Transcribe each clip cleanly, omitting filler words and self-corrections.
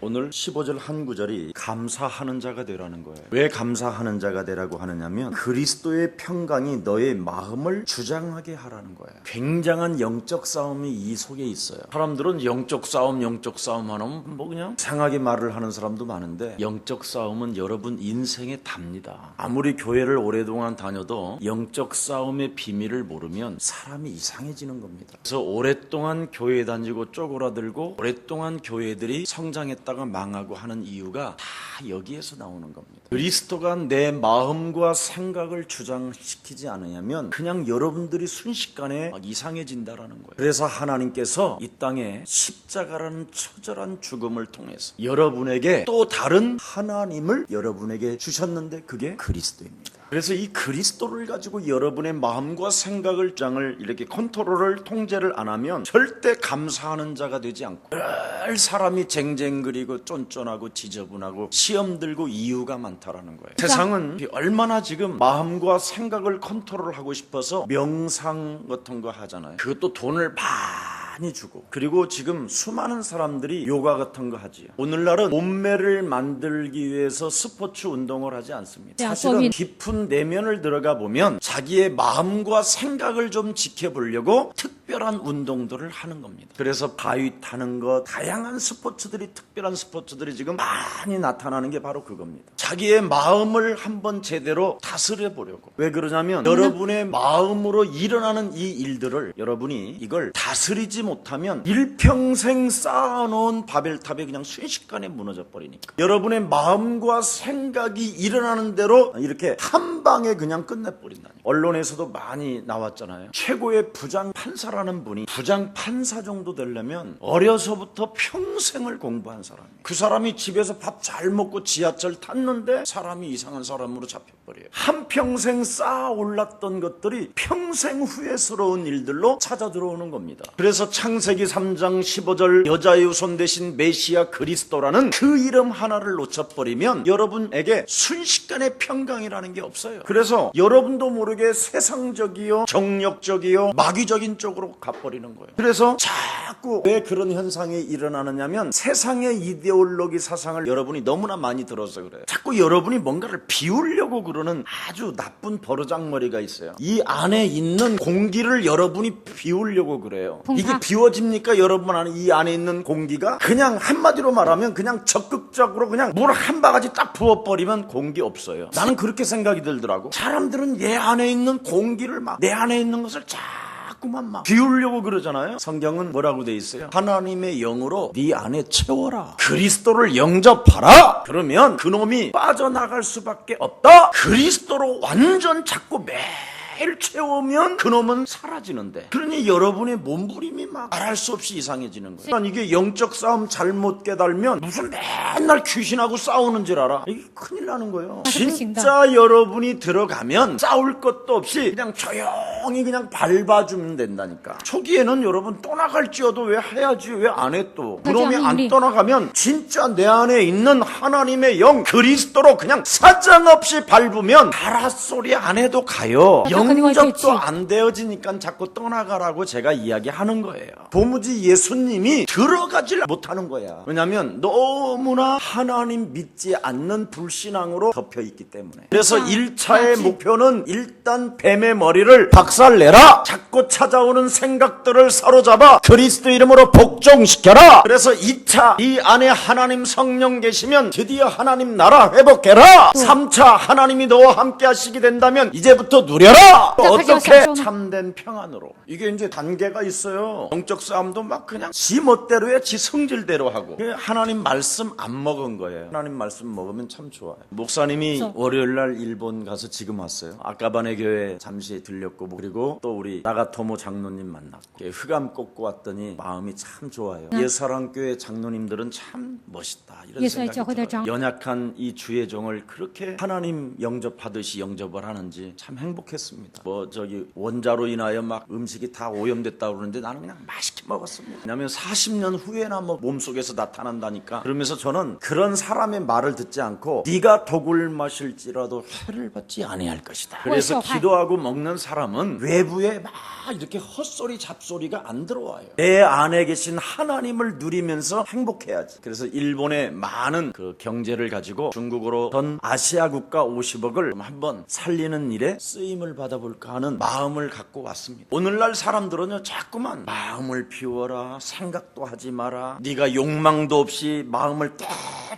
오늘 15절 한 구절이 감사하는 자가 되라는 거예요. 왜 감사하는 자가 되라고 하느냐면 그리스도의 평강이 너의 마음을 주장하게 하라는 거예요. 굉장한 영적 싸움이 이 속에 있어요. 사람들은 영적 싸움 하면 뭐 그냥 이상하게 말을 하는 사람도 많은데, 영적 싸움은 여러분 인생의 답니다. 아무리 교회를 오랫동안 다녀도 영적 싸움의 비밀을 모르면 사람이 이상해지는 겁니다. 그래서 오랫동안 교회 다니고 쪼그라들고 오랫동안 교회들이 성장했다가 망하고 하는 이유가 다 여기에서 나오는 겁니다. 그리스도가 내 마음과 생각을 주장시키지 않으냐면 그냥 여러분들이 순식간에 이상해진다라는 거예요. 그래서 하나님께서 이 땅에 십자가라는 처절한 죽음을 통해서 여러분에게 또 다른 하나님을 여러분에게 주셨는데 그게 그리스도입니다. 그래서 이 그리스도를 가지고 여러분의 마음과 생각을 주장을 이렇게 컨트롤을 통제를 안 하면 절대 감사하는 자가 되지 않고 늘 사람이 쟁쟁그리고 쫀쫀하고 지저분하고 시험 들고 이유가 많다라는 거예요. 세상은 얼마나 지금 마음과 생각을 컨트롤하고 싶어서 명상 같은 거 하잖아요. 그것도 돈을 많이 주고, 그리고 지금 수많은 사람들이 요가 같은 거 하지요. 오늘날은 몸매를 만들기 위해서 스포츠 운동을 하지 않습니다. 사실은 깊은 내면을 들어가 보면 자기의 마음과 생각을 좀 지켜보려고 특별한 운동들을 하는 겁니다. 그래서 바위 타는 거, 다양한 스포츠들이, 특별한 스포츠들이 지금 많이 나타나는 게 바로 그겁니다. 자기의 마음을 한번 제대로 다스려 보려고. 왜 그러냐면 여러분의 마음으로 일어나는 이 일들을 여러분이 이걸 다스리지 못하면 일평생 쌓아놓은 바벨탑이 그냥 순식간에 무너져 버리니까. 여러분의 마음과 생각이 일어나는 대로 이렇게 한 방에 그냥 끝내버린다니. 언론에서도 많이 나왔잖아요. 최고의 부장 판사라는 분이 부장 판사 정도 되려면 어려서부터 평생을 공부한 사람이에요. 그 사람이 집에서 밥 잘 먹고 지하철 탔는데 사람이 이상한 사람으로 잡혀버려요. 한평생 쌓아 올랐던 것들이 평생 후회스러운 일들로 찾아 들어오는 겁니다. 그래서 창세기 3장 15절 여자의 후손 대신 메시아 그리스도라는 그 이름 하나를 놓쳐버리면 여러분에게 순식간에 평강이라는 게 없어요. 그래서 여러분도 모르게 세상적이요, 정력적이요, 마귀적인 쪽으로 가버리는 거예요. 그래서 자꾸 왜 그런 현상이 일어나느냐면 세상의 이데올로기 사상을 여러분이 너무나 많이 들어서 그래요. 자꾸 여러분이 뭔가를 비우려고 그러는 아주 나쁜 버르장머리가 있어요. 이 안에 있는 공기를 여러분이 비우려고 그래요. 이게 비워집니까? 여러분 안에 이 안에 있는 공기가 그냥 한마디로 말하면 그냥 적극적으로 그냥 물 한 바가지 딱 부어버리면 공기 없어요. 나는 그렇게 생각이 들더라고. 사람들은 얘 안에 있는 공기를 막 내 안에 있는 것을 자꾸만 막 비우려고 그러잖아요. 성경은 뭐라고 돼 있어요? 하나님의 영으로 네 안에 채워라. 그리스도를 영접하라. 그러면 그놈이 빠져나갈 수밖에 없다. 그리스도로 완전 자꾸 매일 채우면 그놈은 사라지는데, 그러니 여러분의 몸부림이 막 말할 수 없이 이상해지는 거예요. 그러니까 이게 영적 싸움 잘못 깨달으면 무슨 맨날 귀신하고 싸우는 줄 알아. 이게 큰일 나는 거예요. 진짜 여러분이 들어가면 싸울 것도 없이 그냥 조용히 그냥 밟아주면 된다니까. 초기에는 여러분 떠나갈지어도 왜 해야지, 왜 안 해 또. 그놈이 안 떠나가면 진짜 내 안에 있는 하나님의 영 그리스도로 그냥 사정없이 밟으면 가라 소리 안 해도 가요. 영접도 안 되어지니까 자꾸 떠나가라고 제가 이야기하는 거예요. 도무지 예수님이 들어가질 못하는 거야. 왜냐하면 너무나 하나님 믿지 않는 불신앙으로 덮여있기 때문에. 그래서 1차의 목표는 일단 뱀의 머리를 박살내라. 자꾸 찾아오는 생각들을 사로잡아 그리스도 이름으로 복종시켜라. 그래서 2차, 이 안에 하나님 성령 계시면 드디어 하나님 나라 회복해라. 3차, 하나님이 너와 함께 하시게 된다면 이제부터 누려라. 어떻게? 참된 평안으로. 이게 이제 단계가 있어요. 영적 싸움도 막 그냥 지 멋대로 해, 지 성질대로 하고. 하나님 말씀 안 먹은 거예요. 하나님 말씀 먹으면 참 좋아요. 목사님이 월요일날 일본 가서 지금 왔어요. 아까바네 교회 잠시 들렸고, 그리고 또 우리 나가토모 장로님 만났고, 흑암 꽂고 왔더니 마음이 참 좋아요. 예사랑교회 장로님들은 참 멋있다, 이런 생각이 들어요. 연약한 이 주의 종을 그렇게 하나님 영접하듯이 영접을 하는지 참 행복했습니다. 뭐 저기 원자로 인하여 막 음식이 다 오염됐다고 그러는데 나는 그냥 맛있게 먹었습니다. 왜냐하면 40년 후에나 뭐 몸속에서 나타난다니까. 그러면서 저는 그런 사람의 말을 듣지 않고 네가 독을 마실지라도 해를 받지 아니할 것이다. 그래서 기도하고 먹는 사람은 그러면 외부에 막 이렇게 헛소리 잡소리가 안 들어와요. 내 안에 계신 하나님을 누리면서 행복해야지. 그래서 일본의 많은 그 경제를 가지고 중국으로 전 아시아 국가 50억을 한번 살리는 일에 쓰임을 받아볼까 하는 마음을 갖고 왔습니다. 오늘날 사람들은요 자꾸만 마음을 비워라, 생각도 하지 마라, 네가 욕망도 없이 마음을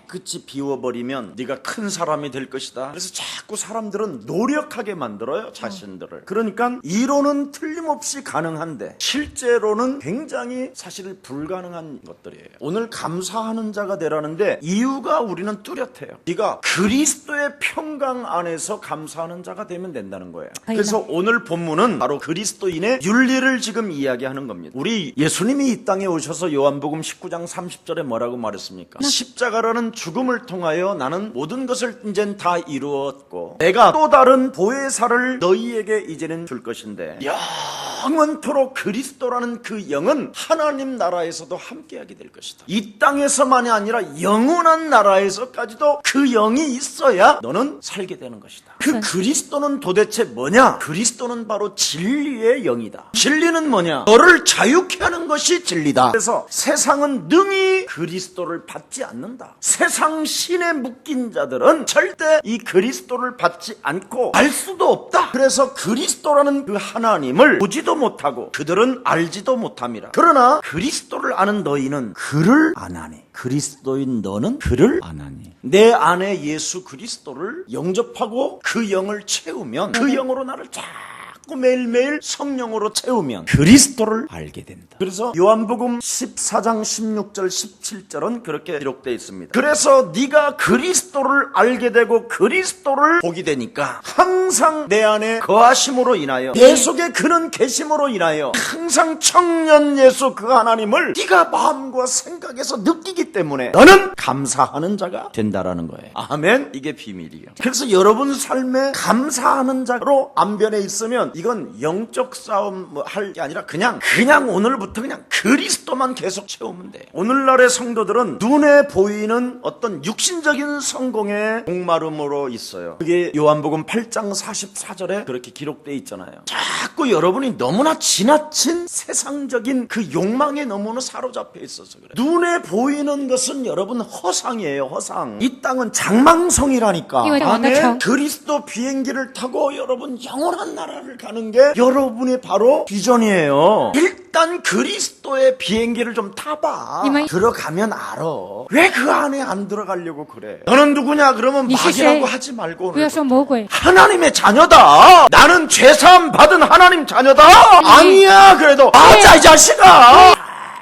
깨끗이 비워버리면 네가 큰 사람이 될 것이다. 그래서 자꾸 사람들은 노력하게 만들어요, 자신들을. 그러니까 이론은 틀림없이 가능한데 실제로는 굉장히 사실 불가능한 것들이에요. 오늘 감사하는 자가 되라는데 이유가 우리는 뚜렷해요. 네가 그리스도의 평강 안에서 감사하는 자가 되면 된다는 거예요. 그래서 오늘 본문은 바로 그리스도인의 윤리를 지금 이야기하는 겁니다. 우리 예수님이 이 땅에 오셔서 요한복음 19장 30절에 뭐라고 말했습니까? 십자가라는 죽음을 통하여 나는 모든 것을 이젠 다 이루었고 내가 또 다른 보혜사를 너희에게 이제는 줄 것인데 영원토록 그리스도라는 그 영은 하나님 나라에서도 함께하게 될 것이다. 이 땅에서만이 아니라 영원한 나라에서까지도 그 영이 있어야 너는 살게 되는 것이다. 그 그리스도는 도대체 뭐냐? 그리스도는 바로 진리의 영이다. 진리는 뭐냐? 너를 자유케 하는 것이 진리다. 그래서 세상은 능히 그리스도를 받지 않는다. 세상 신에 묶인 자들은 절대 이 그리스도를 받지 않고 알 수도 없다. 그래서 그리스도라는 그 하나님을 보지도 못하고 그들은 알지도 못함이라. 그러나 그리스도를 아는 너희는 그를 안 하니. 그리스도인 너는 그를 안 하니. 내 안에 예수 그리스도를 영접하고 그 영을 채우면 그 영으로 나를 자꾸 매일매일 성령으로 채우면 그리스도를 알게 된다. 그래서 요한복음 14장 16절 17절은 그렇게 기록되어 있습니다. 그래서 네가 그리스도를 알게 되고 그리스도를 보게 되니까 항상 내 안에 거하심으로 인하여 내 속에 그는 계심으로 인하여 항상 청년 예수 그 하나님을 네가 마음과 생각에서 느끼기 때문에 너는 감사하는 자가 된다라는 거예요. 아멘. 이게 비밀이에요. 그래서 여러분 삶에 감사하는 자로 안변해 있으면 이건 영적 싸움 할 게 아니라 그냥 오늘부터 그냥 그리스도만 계속 채우면 돼. 오늘날의 성도들은 눈에 보이는 어떤 육신적인 성공의 목마름으로 있어요. 그게 요한복음 8장 44절에 그렇게 기록되어 있잖아요. 자꾸 여러분이 너무나 지나친 세상적인 그 욕망에 너무나 사로잡혀 있어서 그래. 눈에 보이는 것은 여러분 허상이에요. 허상. 이 땅은 장망성이라니까. 안에 그리스도 비행기를 타고 여러분 영원한 나라를 가는 게 여러분의 바로 비전이에요. 일단 그리스도의 비행기를 좀 타봐. 들어가면 알아. 왜 그 안에 안 들어가려고 그래? 너는 누구냐? 그러면 마귀라고 하지 말고 하나님의 자녀다. 나는 죄사함 받은 하나님 자녀다. 아니야. 그래도 맞아 이 자식아.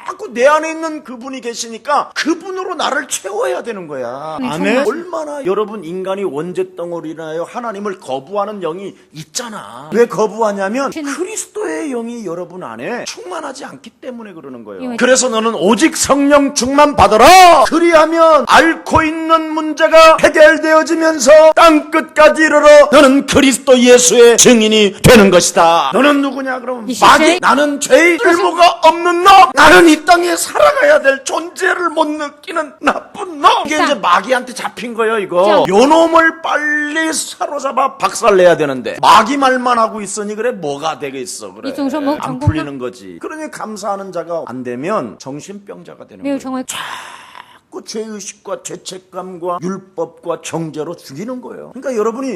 자꾸 내 안에 있는 그분이 계시니까 그분으로 나를 채워야 되는 거야. 아멘. 얼마나 여러분 인간이 원죄덩어리나요? 하나님을 거부하는 영이 있잖아. 왜 거부하냐면 그리스도의 영이 여러분 안에 충만하지 않기 때문에 그러는 거예요. 그래서 너는 오직 성령 충만 받아라. 그리하면 앓고 있는 문제가 해결되어지면서 땅끝까지 이르러 너는 그리스도 예수의 증인이 되는 것이다. 너는 누구냐? 그러면 마귀. 나는 죄의 쓸모가 없는 너. 나는 이 땅에 살아가야 될 존재를 못 느끼는 나쁜 놈. 이게 이제 마귀한테 잡힌 거예요. 이거 요 놈을 빨리 사로잡아 박살내야 되는데 마귀 말만 하고 있으니 그래 뭐가 되겠어. 그래 안 풀리는 거지. 그러니 감사하는 자가 안 되면 정신병자가 되는 거예요. 자꾸 죄의식과 죄책감과 율법과 정죄로 죽이는 거예요. 그러니까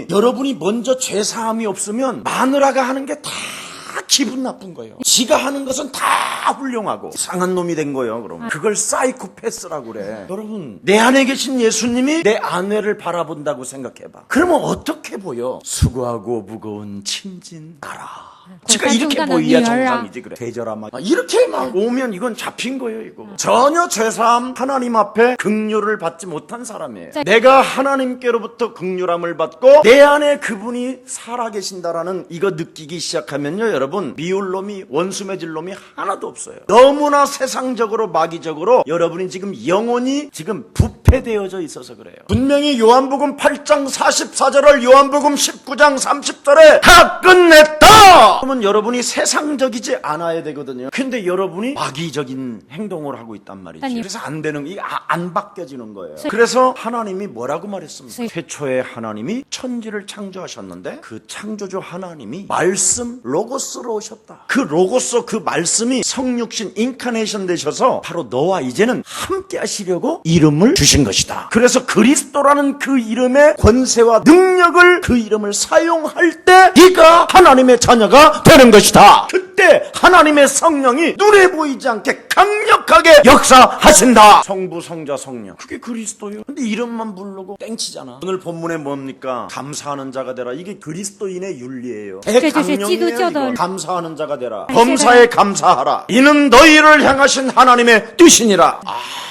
여러분이 먼저 죄사함이 없으면 마누라가 하는 게 다 기분 나쁜 거예요. 지가 하는 것은 다 훌륭하고 이상한 놈이 된 거예요. 그럼 그걸 사이코패스라고 그래. 여러분 내 안에 계신 예수님이 내 아내를 바라본다고 생각해봐. 그러면 어떻게 보여? 수고하고 무거운 친진 나라. 지가 이렇게 보이야 정상이지. 그래 대절하마 이렇게 막 오면 이건 잡힌 거예요. 이거 전혀 죄사함 하나님 앞에 긍휼을 받지 못한 사람이에요. 내가 하나님께로부터 긍휼함을 받고 내 안에 그분이 살아계신다라는 이거 느끼기 시작하면요 여러분 미울 놈이 원수 맺을 놈이 하나도 없어요. 너무나 세상적으로 마귀적으로 여러분이 지금 영혼이 지금 부패 밀폐되어져 있어서 그래요. 분명히 요한복음 8장 44절을 요한복음 19장 30절에 다 끝냈다! 그러면 여러분이 세상적이지 않아야 되거든요. 근데 여러분이 마귀적인 행동을 하고 있단 말이죠. 그래서 안 되는, 이게 안 바뀌어지는 거예요. 그래서 하나님이 뭐라고 말했습니까? 태초에 하나님이 천지를 창조하셨는데 그 창조주 하나님이 말씀 로고스로 오셨다. 그 로고스, 그 말씀이 성육신 인카네이션 되셔서 바로 너와 이제는 함께 하시려고 이름을 주신 것이다. 그래서 그리스도라는 그 이름의 권세와 능력을, 그 이름을 사용할 때 네가 하나님의 자녀가 되는 것이다. 그때 하나님의 성령이 눈에 보이지 않게 강력하게 역사하신다. 성부, 성자, 성령. 그게 그리스도예요. 근데 이름만 부르고 땡치잖아. 오늘 본문에 뭡니까? 감사하는 자가 되라. 이게 그리스도인의 윤리예요. 대강령이에요. 감사하는 자가 되라. 범사에 감사하라. 이는 너희를 향하신 하나님의 뜻이니라.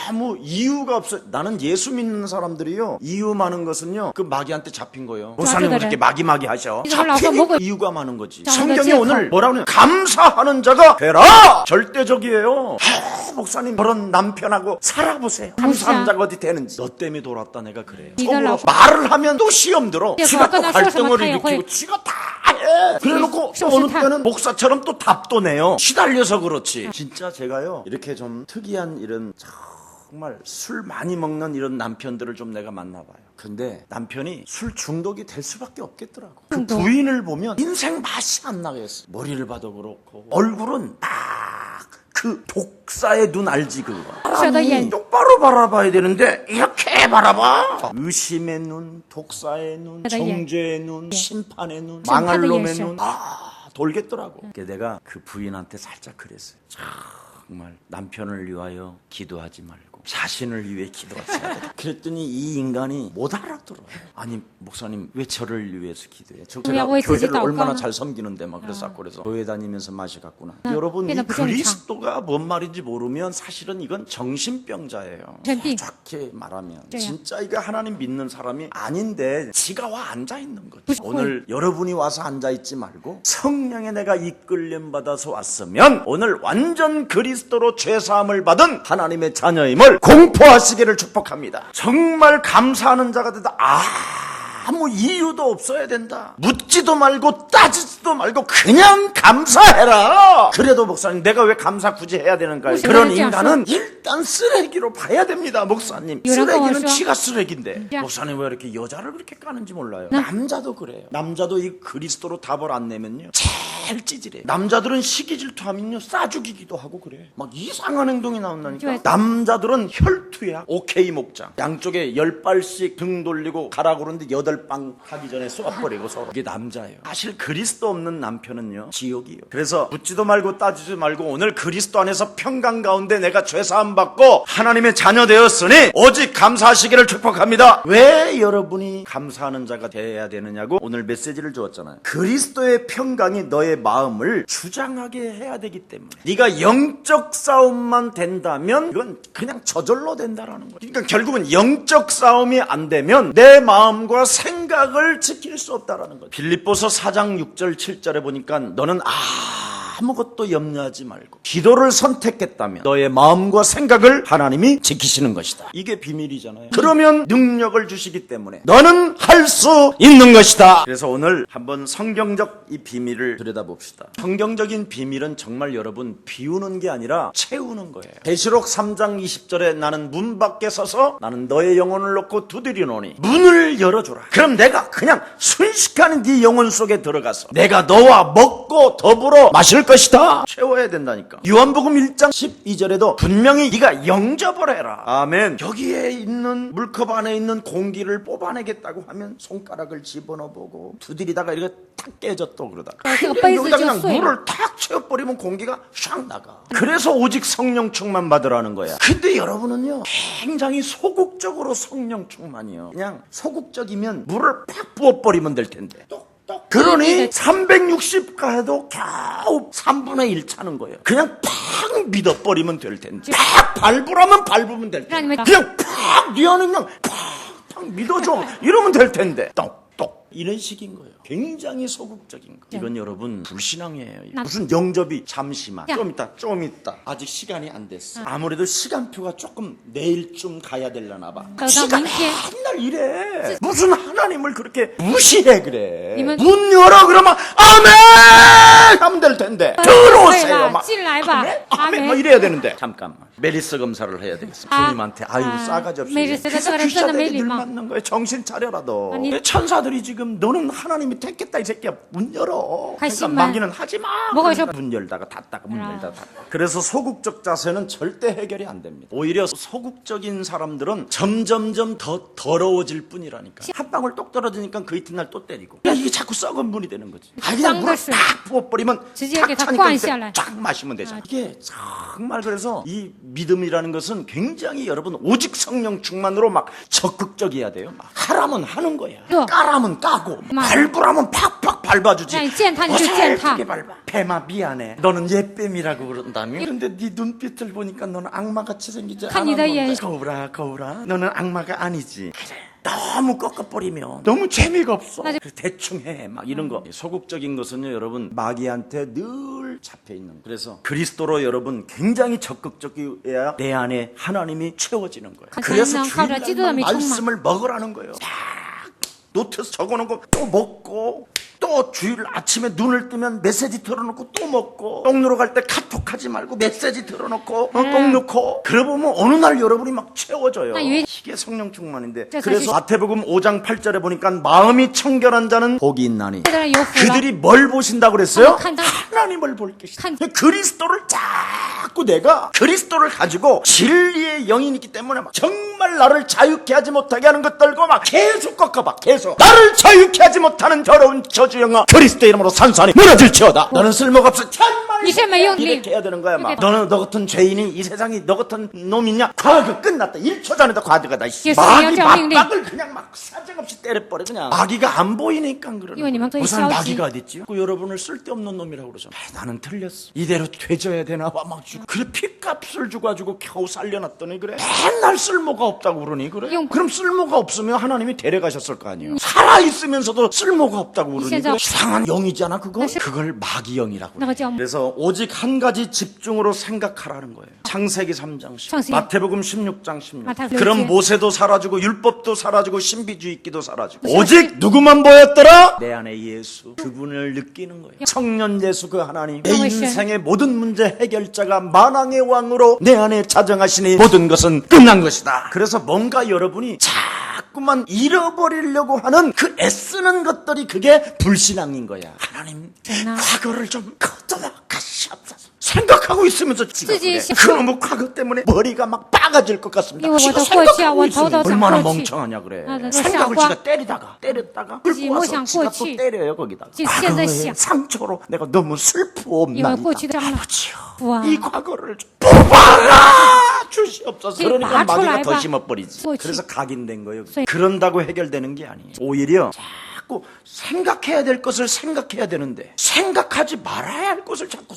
아무 이유가 없어요. 나는 예수 믿는 사람들이요, 이유 많은 것은요, 그 마귀한테 잡힌 거예요. 목사님 그렇게 마귀 하셔. 잡히니까 이유가 많은 거지. 성경이 오늘 뭐라고 하냐? 감사하는 자가 되라. 절대적이에요. 목사님 그런 남편하고 살아보세요. 감사하는 자가 어디 되는지. 너 때문에 돌았다 내가 그래요. 속으로 말을 하면 또 시험 들어. 지가 또 갈등을 일으키고 지가 다 해. 그래놓고 어느 때는 목사처럼 또 답도 내요. 시달려서 그렇지. 진짜 제가요, 이렇게 좀 특이한 이런 정말 술 많이 먹는 이런 남편들을 좀 내가 만나봐요. 근데 남편이 술 중독이 될 수밖에 없겠더라고. 그 부인을 보면 인생 맛이 안 나겠어. 머리를 봐도 그렇고 얼굴은 딱 그 독사의 눈 알지 그거. 똑바로 바라봐야 되는데 이렇게 바라봐. 의심의 눈, 독사의 눈, 정죄의 눈, 심판의 눈, 망할 놈의 눈. 돌겠더라고. 내가 그 부인한테 살짝 그랬어요. 정말 남편을 위하여 기도하지 말고 자신을 위해 기도하셔야 돼. 그랬더니 이 인간이 못 알아들어요. 아니 목사님 왜 저를 위해서 기도해? 제가 교회를 얼마나 잘 섬기는데 막 그래서 교회 다니면서 맛이 갔구나. 여러분, 이 그리스도가 뭔 말인지 모르면 사실은 이건 정신병자예요. 정확히 말하면 진짜 이거 하나님 믿는 사람이 아닌데 지가 와 앉아 있는 거지. 오늘 여러분이 와서 앉아 있지 말고 성령에 내가 이끌림 받아서 왔으면 오늘 완전 그리스도로 죄사함을 받은 하나님의 자녀임을 공포하시기를 축복합니다. 정말 감사하는 자가 되다. 아무 이유도 없어야 된다. 묻지도 말고 따지지도 말고 그냥 감사해라. 그래도 목사님 내가 왜 감사 굳이 해야 되는가요? 그런 인간은 일단 쓰레기로 봐야 됩니다. 목사님 쓰레기는 지가 쓰레기인데 목사님 왜 이렇게 여자를 그렇게 까는지 몰라요. 남자도 그래요. 남자도 이 그리스도로 답을 안 내면요 제일 찌질해. 남자들은 시기 질투하면요 싸죽이기도 하고 그래. 막 이상한 행동이 나온다니까. 남자들은 혈투야. 오케이 목장 양쪽에 10발씩 등 돌리고 가라고 그러는데 8방 하기 전에 쏘아버리고 서로. 이게 남자예요. 사실 그리스도 없는 남편은요 지옥이에요. 그래서 묻지도 말고 따지지 말고 오늘 그리스도 안에서 평강 가운데 내가 죄사함 받고 하나님의 자녀 되었으니 오직 감사하시기를 축복합니다. 왜 여러분이 감사하는 자가 되어야 되느냐고 오늘 메시지를 주었잖아요. 그리스도의 평강이 너의 마음을 주장하게 해야 되기 때문에. 네가 영적 싸움만 된다면 이건 그냥 저절로 된다라는 거예요. 그러니까 결국은 영적 싸움이 안 되면 내 마음과 생각을 지킬 수 없다라는 거예요. 빌립보서 4장 6절 7절에 보니까 너는 아무것도 염려하지 말고 기도를 선택했다면 너의 마음과 생각을 하나님이 지키시는 것이다. 이게 비밀이잖아요. 그러면 능력을 주시기 때문에 너는 할 수 있는 것이다. 그래서 오늘 한번 성경적 이 비밀을 들여다봅시다. 성경적인 비밀은 정말 여러분 비우는 게 아니라 채우는 거예요. 계시록 3장 20절에 나는 문 밖에 서서 나는 너의 영혼을 놓고 두드리노니 문을 열어줘라. 그럼 내가 그냥 순식간에 네 영혼 속에 들어가서 내가 너와 먹고 더불어 마실 것이다. 채워야 된다니까. 요한복음 1장 12절에도 분명히 네가 영접을 해라. 아멘. 여기에 있는 물컵 안에 있는 공기를 뽑아내겠다고 하면 손가락을 집어넣어보고 두드리다가 이렇게 탁 깨졌다 그러다가 여기다 그냥 물을 탁 채워버리면 공기가 샥 나가. 그래서 오직 성령 충만 받으라는 거야. 근데 여러분은요 굉장히 소극적으로 성령 충만이요. 그냥 소극적이면 물을 팍 부어버리면 될 텐데 그러니 360가해도 겨우 3분의 1 차는 거예요. 그냥 팍 믿어버리면 될 텐데 팍 밟으라면 밟으면 될 텐데 그냥 팍 네 안에 그냥 팍 믿어줘 이러면 될 텐데 똑똑 이런 식인 거예요. 굉장히 소극적인 거. 이건 여러분 불신앙이에요. 무슨 영접이 잠시만, 좀 있다. 아직 시간이 안 됐어. 아무래도 시간표가 조금 내일쯤 가야 되려나 봐. 시간 맨날 이래. 무슨 하나님을 그렇게 무시해 그래. 문 열어 그러면 아멘 하면 될 텐데. 들어오세요. 막 아멘 막 이래야 되는데. 잠깐만. 메리스 검사를 해야 되겠어. 주님한테 아유 싸가지 없이 귀찮게 늘 맞는 거예요. 정신 차려라 너. 천사들이 지금 너는 하나님이 택했다 이 새끼야. 문 열어. 그러니까 마귀는 하지 마. 문 열다가 닫다가 문 열다가 닫다가. 그래서 소극적 자세는 절대 해결이 안 됩니다. 오히려 소극적인 사람들은 점점점 더 더러워질 뿐이라니까. 한 방울 똑 떨어지니까 그 이튿날 또 때리고. 야 이게 자꾸 썩은 물이 되는 거지. 그냥 물을 딱 부어버리면 탁 차니까 이때 쫙 마시면 되잖아. 이게 정말 그래서 이 믿음이라는 것은 굉장히 여러분 오직 성령 충만으로 막 적극적이어야 돼요. 막 하라면 하는 거야. 까라면 까고 밟으라면 팍팍 밟아주지. 어설프게 밟아. 뱀아 미안해. 너는 옛뱀이라고 그런다며. 그런데 네 눈빛을 보니까 너는 악마같이 생기지 않았는데. 거울아 너는 악마가 아니지. 그래. 너무 꺾어버리면 너무 재미가 없어. 대충 해. 막 이런 거. 소극적인 것은요 여러분 마귀한테 늘 잡혀있는. 그래서 그리스도로 여러분 굉장히 적극적이어야 내 안에 하나님이 채워지는 거예요. 그래서 주일날 말씀을 먹으라는 거예요. 노트에서 적어놓은 거 또 먹고, 또 주일 아침에 눈을 뜨면 메시지 틀어놓고 또 먹고, 똥 누러 갈 때 카톡하지 말고 메시지 틀어놓고 똥 넣고. 그래 보면 어느 날 여러분이 막 채워져요. 이게 성령 충만인데. 그래서 마태복음 5장 8절에 보니까 마음이 청결한 자는 복이 있나니. 그들이 뭘 보신다고 그랬어요? 하나님을 볼 것이다. 그리스도를 자꾸 내가 그리스도를 가지고 진리의 영이 있기 때문에 막 정말 나를 자유케 하지 못하게 하는 것들과 막 계속 꺾어봐. 계속 나를 자유케 하지 못하는 더러운 저주영아 그리스도 이름으로 산산이 무너질지어다. 너는 쓸모가 없어. 이렇게 해야 되는 거야. 막 너는 너 같은 죄인이 이 세상에 너 같은 놈 있냐? 과거 끝났다. 1초 전에도 과거가 다 마귀 맞박을 그냥 막 사정없이 때려버려. 그냥 마귀가 안 보이니까 그러는 거야. 무슨 마귀가 어딨지? 여러분을 쓸데없는 놈이라고 그러죠. 나는 틀렸어. 이대로 되져야 되나 봐. 막 주고 그래 핏값을 주고 겨우 살려놨더니 그래 맨날 쓸모가 없다고 그러니 그래. 그럼 쓸모가 없으면 하나님이 데려가셨을 거 아니에요. 살아있으면서도 쓸모가 없다고 그러니 그래. 이상한 영이잖아 그거. 그걸 마귀영이라고 그래. 그래서 오직 한 가지 집중으로 생각하라는 거예요. 창세기 3장 10, 마태복음 16장 16. 그럼 모세도 사라지고 율법도 사라지고 신비주의기도 사라지고 오직 누구만 보였더라? 내 안에 예수. 그분을 느끼는 거예요. 청년 예수 그 하나님. 내 인생의 모든 문제 해결자가 만왕의 왕으로 내 안에 자정하시니 모든 것은 끝난 것이다. 그래서 뭔가 여러분이 자꾸만 잃어버리려고 하는 그 애쓰는 것들이 그게 불신앙인 거야. 하나님 과거를 좀 걷어와 가시옵소서. 생각하고 있으면서 지가 그래. 그놈의 과거 때문에 머리가 막 빠가질 것 같습니다. 지가 생각하고 있으면 얼마나 멍청하냐 그래. 생각을 지가 때렸다가 끌고 와서 지가 또 때려요 거기다가. 과거의 상처로 내가 너무 슬프옵나이다. 아버지요 이 과거를 좀 뽑아라 주시옵소서. 그러니까 마귀가 더 심어버리지. 그래서 각인된 거예요. 그런다고 해결되는 게 아니에요. 오히려 자꾸 생각해야 될 것을 생각해야 되는데 생각하지 말아야 할 것을 자꾸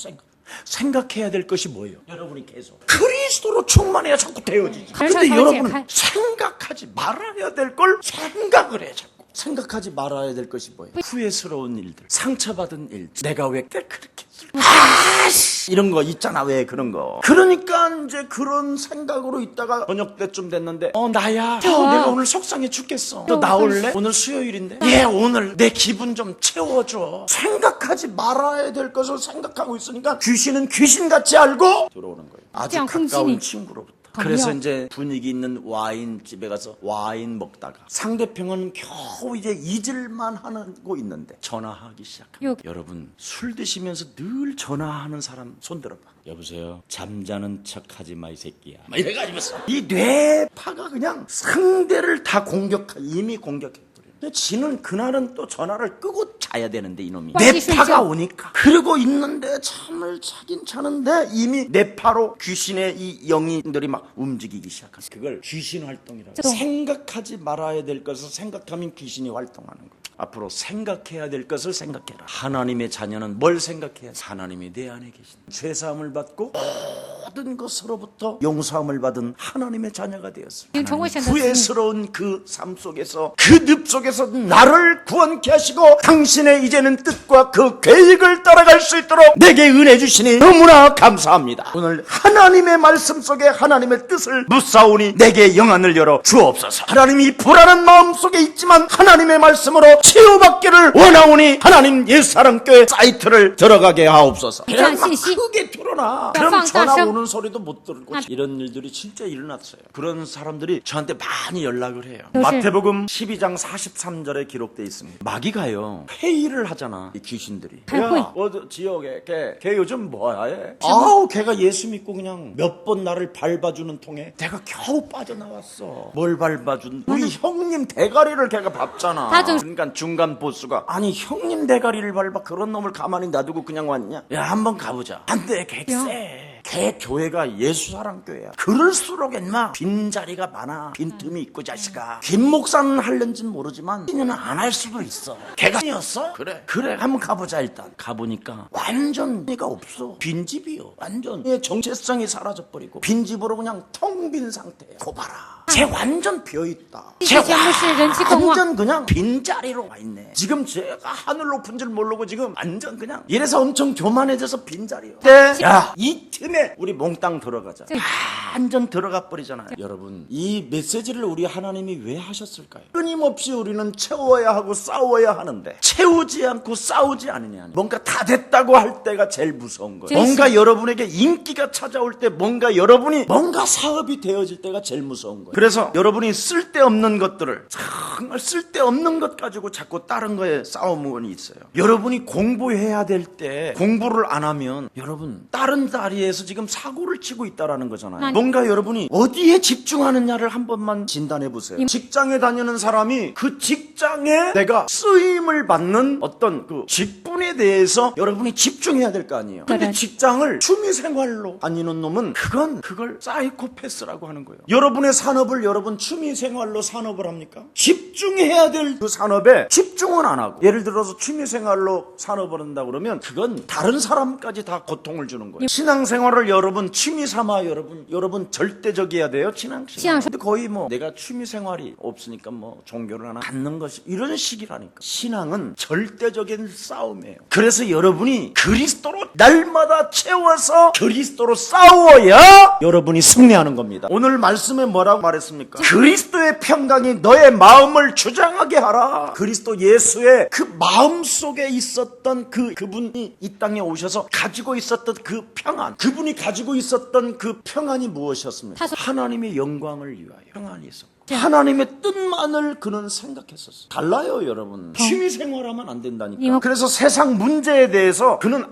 생각해야 될 것이 뭐예요? 여러분이 계속 그리스도로 충만해야 자꾸 되어지지. 근데 여러분은 생각하지 말아야 될 걸 생각을 해. 자꾸 생각하지 말아야 될 것이 뭐예요? 후회스러운 일들, 상처받은 일들, 내가 왜 그렇게 이런 거 있잖아. 왜 그런 거. 그러니까 이제 그런 생각으로 있다가 저녁 때쯤 됐는데 나야 내가 오늘 속상해 죽겠어. 너 나올래? 오늘 수요일인데. 오늘 내 기분 좀 채워줘. 생각하지 말아야 될 것을 생각하고 있으니까 귀신은 귀신같이 알고 들어오는 거예요. 아주 가까운 친구로부터. 그래서 이제 분위기 있는 와인집에 가서 와인 먹다가 상대편은 겨우 이제 잊을만 하고 있는데 전화하기 시작합니다. 여러분 술 드시면서 늘 전화하는 사람 손 들어봐. 여보세요. 잠자는 척하지 마 이 새끼야. 막 이래가지고서 이 뇌파가 그냥 상대를 다 이미 공격해. 지는 그날은 또 전화를 끄고 자야 되는데 이놈이 뇌파가 오니까 그러고 있는데 잠을 자긴 자는데 이미 뇌파로 귀신의 이 영이들이 막 움직이기 시작하죠. 그걸 귀신 활동이라고. 생각하지 말아야 될 것을 생각하면 귀신이 활동하는 거예요. 앞으로 생각해야 될 것을 생각해라. 하나님의 자녀는 뭘 생각해야? 하나님이 내 안에 계신 죄사함을 받고 모든 것으로부터 용서함을 받은 하나님의 자녀가 되었습니다. 已经成为神的子女。 후회스러운 그 삶 속에서 그 늪 속에서 나를 구원케 하시고 당신의 이제는 뜻과 그 계획을 따라갈 수 있도록 내게 은혜 주시니 너무나 감사합니다. 오늘 하나님의 말씀 속에 하나님의 뜻을 묻사오니 내게 영안을 열어 주옵소서. 하나님이 불안한 마음 속에 있지만 하나님의 말씀으로 치유받기를 원하오니 하나님 예수사랑교회 사이트를 들어가게 하옵소서. 그냥 막 크게 틀어놔. 그럼 전화 오는 소리도 못 들고. 이런 일들이 진짜 일어났어요. 그런 사람들이 저한테 많이 연락을 해요. 마태복음 12장 43절에 기록되어 있습니다. 마귀가요 회의를 하잖아. 이 귀신들이. 야, 지역에 걔 요즘 뭐야 얘? 아우 걔가 예수 믿고 그냥 몇 번 나를 밟아주는 통에 내가 겨우 빠져나왔어. 뭘 밟아준? 우리 형님 대가리를 걔가 밟잖아. 그러니까 중간 보스가 아니 형님 대가리를 밟아 그런 놈을 가만히 놔두고 그냥 왔냐? 야 한번 가보자. 안 돼 객세. 걔 교회가 예수사랑교회야. 그럴수록 인마 빈자리가 많아. 빈틈이 있고 자식아. 김 목사는 할는지는 모르지만 이는 안 할 수도 있어. 걔가 아니었어? 그래 한번 가보자. 일단 가보니까 완전 얘가 없어. 빈집이요. 완전 얘 정체성이 사라져버리고 빈집으로 그냥 텅 빈 상태야. 고봐라. 쟤 완전 비어있다. 쟤 완전 그냥 빈자리로 와있네. 지금 제가 하늘 높은 줄 모르고 지금 완전 그냥 이래서 엄청 교만해져서 빈자리요. 야 이 틈에 우리 몽땅 들어가자. 완전 들어가 버리잖아요. 여러분 이 메시지를 우리 하나님이 왜 하셨을까요? 끊임없이 우리는 채워야 하고 싸워야 하는데 채우지 않고 싸우지 않으냐. 뭔가 다 됐다고 할 때가 제일 무서운 거예요. 뭔가 여러분에게 인기가 찾아올 때 뭔가 여러분이 뭔가 사업이 되어질 때가 제일 무서운 거예요. 그래서 여러분이 쓸데없는 것들을 정말 쓸데없는 것 가지고 자꾸 다른 거에 싸움이 있어요. 여러분이 공부해야 될 때 공부를 안 하면 여러분 다른 자리에서 지금 사고를 치고 있다라는 거잖아요. 뭔가 여러분이 어디에 집중하느냐를 한 번만 진단해 보세요. 직장에 다니는 사람이 그 직장에 내가 쓰임을 받는 어떤 그 직분에 대해서 여러분이 집중해야 될 거 아니에요. 근데 직장을 취미생활로 다니는 놈은 그걸 사이코패스라고 하는 거예요. 여러분의 산업을 여러분 취미생활로 산업을 합니까? 집중해야 될 그 산업에 집중은 안 하고 예를 들어서 취미생활로 산업을 한다 그러면 그건 다른 사람까지 다 고통을 주는 거예요. 신앙생활을 여러분 취미 삼아 여러분 절대적이어야 돼요. 신앙생활. 근데 거의 뭐 내가 취미생활이 없으니까 뭐 종교를 하나 갖는 것이 이런 식이라니까. 신앙은 절대적인 싸움이에요. 그래서 여러분이 그리스도로 날마다 채워서 그리스도로 싸워야 여러분이 승리하는 겁니다. 오늘 말씀에 뭐라고 말했습니까? 그리스도의 평강이 너의 마음을 주장하게 하라. 그리스도 예수의 그 마음 속에 있었던 그분이 이 땅에 오셔서 가지고 있었던 그 평안, 그분이 가지고 있었던 그 평안이 무엇이었습니까? 하나님의 영광을 위하여 평안이 있었고 하나님의 뜻만을 그는 생각했었어요. 달라요 여러분. 취미생활하면 안 된다니까. 그래서 세상 문제에 대해서 그는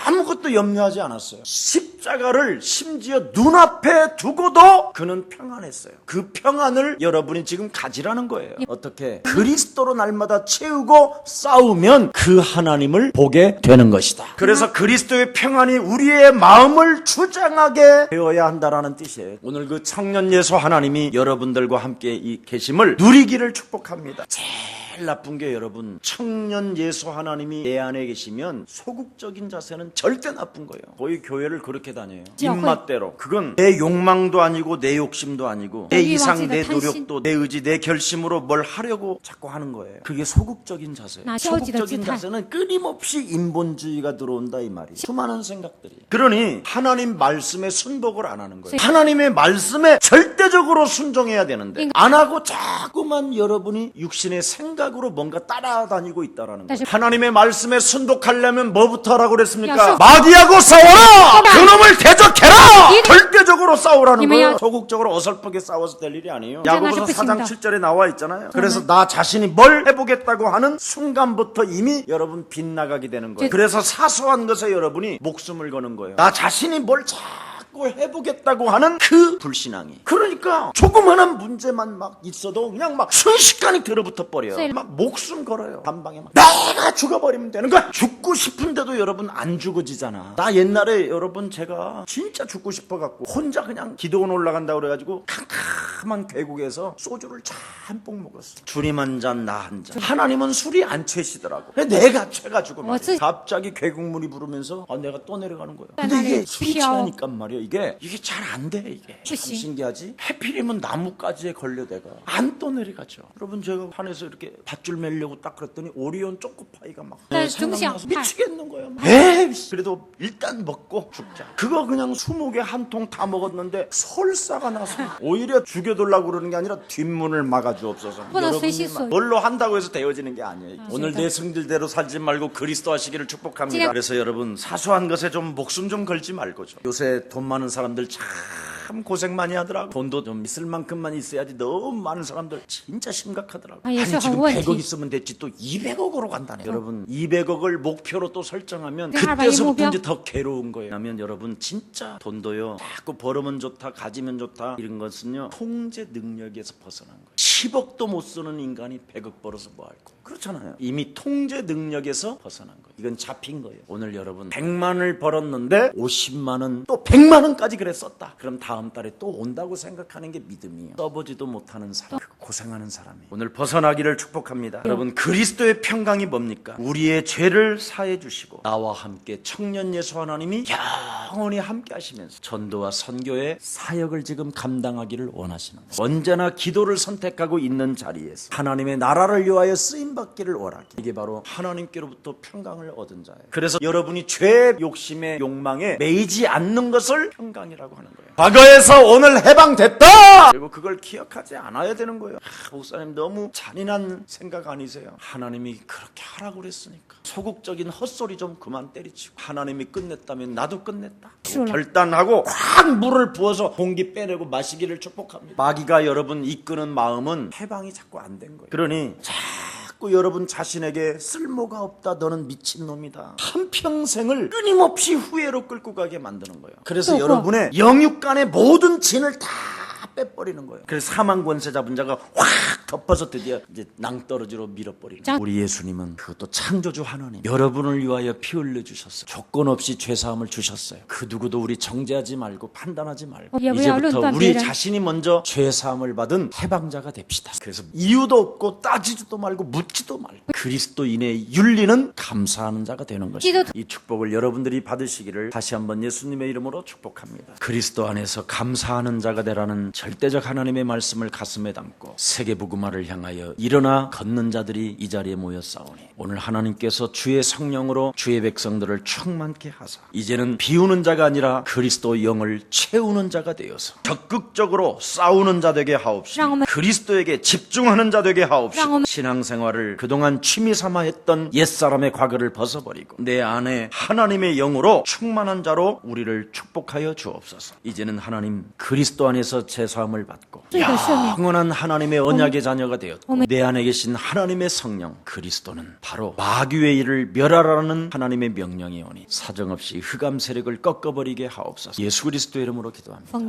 아무것도 염려하지 않았어요. 십자가를 심지어 눈앞에 두고도 그는 평안했어요. 그 평안을 여러분이 지금 가지라는 거예요. 어떻게? 그리스도로 날마다 채우고 싸우면 그 하나님을 보게 되는 것이다. 그래서 그리스도의 평안이 우리의 마음을 주장하게 되어야 한다라는 뜻이에요. 오늘 그 청년 예수 하나님이 여러분들과 함께 이 계심을 누리기를 축복합니다. 제일 나쁜 게 여러분 청년 예수 하나님이 내 안에 계시면 소극적인 자세는 절대 나쁜 거예요. 거의 교회를 그렇게 다녀요. 입맛대로. 그건 내 욕망도 아니고 내 욕심도 아니고 내 이상 내 노력도 내 의지 내 결심으로 뭘 하려고 자꾸 하는 거예요. 그게 소극적인 자세예요. 소극적인 자세는 끊임없이 인본주의가 들어온다 이 말이에요. 수많은 생각들이. 그러니 하나님 말씀에 순복을 안 하는 거예요. 하나님의 말씀에 절대적으로 순종해야 되는데 안 하고 자꾸만 여러분이 육신의 생각으로 뭔가 따라다니고 있다라는 거예요. 하나님의 말씀에 순복하려면 뭐부터 하라고 그랬습니까? 마귀하고 싸워라! 그놈을 대적해라! 절대적으로 싸우라는 거예요. 소극적으로 어설프게 싸워서 될 일이 아니에요. 야고보서 4장 7절에 나와 있잖아요. 그래서 나 자신이 뭘 해보겠다고 하는 순간부터 이미 여러분 빗나가게 되는 거예요. 그래서 사소한 것에 여러분이 목숨을 거는 거예요. 나 자신이 뭘 자꾸 해보겠다고 하는 그 불신앙이. 그러니까 조그마한 문제만 막 있어도 그냥 막 순식간에 들어붙어 버려요. 막 목숨 걸어요. 단방에 막 내가 죽어버리면 되는 거야. 죽고 싶은데도 여러분 안 죽어지잖아. 나 옛날에 여러분 제가 진짜 죽고 싶어갖고 혼자 그냥 기도원 올라간다고 그래가지고 캄캄 캄캄한 계곡에서 소주를 짬뽕 먹었어. 주님 한 잔, 나 한 잔. 하나님은 술이 안 취시더라고. 내가 취해가지고 말이야. 갑자기 계곡물이 부르면서 내가 또 내려가는 거야. 근데 이게 술이 취하니까 말이야. 이게 잘 안 돼. 이게 참 신기하지. 해필이면 나뭇가지에 걸려 내가 안 또 내려가죠. 여러분 제가 판에서 이렇게 밧줄 매려고 딱 그랬더니 오리온 초코파이가 막 생각나서 미치겠는 거야. 에이, 그래도 일단 먹고 죽자. 그거 그냥 20개 한 통 다 먹었는데 설사가 나서 오히려 죽여달라고 그러는 게 아니라 뒷문을 막아주옵소서. 여러분이 뭘로 한다고 해서 되어지는 게 아니에요. 오늘 내 성질대로 살지 말고 그리스도 하시기를 축복합니다. 그래서 여러분 사소한 것에 좀 목숨 좀 걸지 말고죠. 요새 돈 많은 사람들 참 고생 많이 하더라고. 돈도 좀 있을 만큼만 있어야지 너무 많은 사람들 진짜 심각하더라고. 아니 지금 100억 있으면 됐지 또 200억으로 간다네. 여러분 200억을 목표로 또 설정하면 그때서부터 이제 더 괴로운 거예요. 하면 여러분 진짜 돈도요 자꾸 벌으면 좋다 가지면 좋다 이런 것은요 통제 능력에서 벗어난 거예요. 10억도 못 쓰는 인간이 100억 벌어서 뭐 할 거. 그렇잖아요. 이미 통제 능력에서 벗어난 거예요. 이건 잡힌 거예요. 오늘 여러분 100만을 벌었는데 50만원 또 100만원까지 그래 썼다. 그럼 다음 달에 또 온다고 생각하는 게 믿음이에요. 써보지도 못하는 사람, 고생하는 사람이 오늘 벗어나기를 축복합니다. 여러분 그리스도의 평강이 뭡니까? 우리의 죄를 사해 주시고 나와 함께 청년 예수 하나님이 영원히 함께 하시면서 전도와 선교의 사역을 지금 감당하기를 원하시는 거예요. 언제나 기도를 선택하고 있는 자리에서 하나님의 나라를 위하여 쓰임 받기를 원하기. 이게 바로 하나님께로부터 평강을 얻은 자예요. 그래서 여러분이 죄 욕심의 욕망에 매이지 않는 것을 평강이라고 하는 거예요. 과거에서 오늘 해방됐다! 그리고 그걸 기억하지 않아야 되는 거예요. 목사님 너무 잔인한 생각 아니세요? 하나님이 그렇게 하라고 그랬으니까. 소극적인 헛소리 좀 그만 때리치고 하나님이 끝냈다면 나도 끝냈다. 결단하고 확 물을 부어서 공기 빼내고 마시기를 축복합니다. 마귀가 여러분 이끄는 마음은 해방이 자꾸 안 된 거예요. 그러니 자꾸 여러분 자신에게 쓸모가 없다 너는 미친놈이다 한평생을 끊임없이 후회로 끌고 가게 만드는 거예요. 그래서 여러분의 영육간의 모든 진을 다 빼버리는 거예요. 그래서 사망 권세 잡은 자가 확 덮어서 드디어 이제 낭떠러지로 밀어버리는 거예요. 우리 예수님은 그것도 창조주 하나님 여러분을 위하여 피 흘려 주셨어요. 조건 없이 죄사함을 주셨어요. 그 누구도 우리 정죄하지 말고 판단하지 말고 이제부터 우리 자신이 먼저 죄사함을 받은 해방자가 됩시다. 그래서 이유도 없고 따지지도 말고 묻지도 말고 그리스도인의 윤리는 감사하는 자가 되는 것입니다. 이 축복을 여러분들이 받으시기를 다시 한번 예수님의 이름으로 축복합니다. 그리스도 안에서 감사하는 자가 되라는 절대적 하나님의 말씀을 가슴에 담고 세계 복음화를 향하여 일어나 걷는 자들이 이 자리에 모여 싸우니 오늘 하나님께서 주의 성령으로 주의 백성들을 충만케 하사 이제는 비우는 자가 아니라 그리스도 영을 채우는 자가 되어서 적극적으로 싸우는 자 되게 하옵시고 그리스도에게 집중하는 자 되게 하옵시고 신앙생활을 그동안 취미 삼아 했던 옛사람의 과거를 벗어버리고 내 안에 하나님의 영으로 충만한 자로 우리를 축복하여 주옵소서. 이제는 하나님 그리스도 안에서 제사함을 받고 영원한 하나님의 언약의 자녀가 되었고 내 안에 계신 하나님의 성령 그리스도는 바로 마귀의 일을 멸하라는 하나님의 명령이 오니 사정없이 흑암 세력을 꺾어버리게 하옵소서. 예수 그리스도의 이름으로 기도합니다.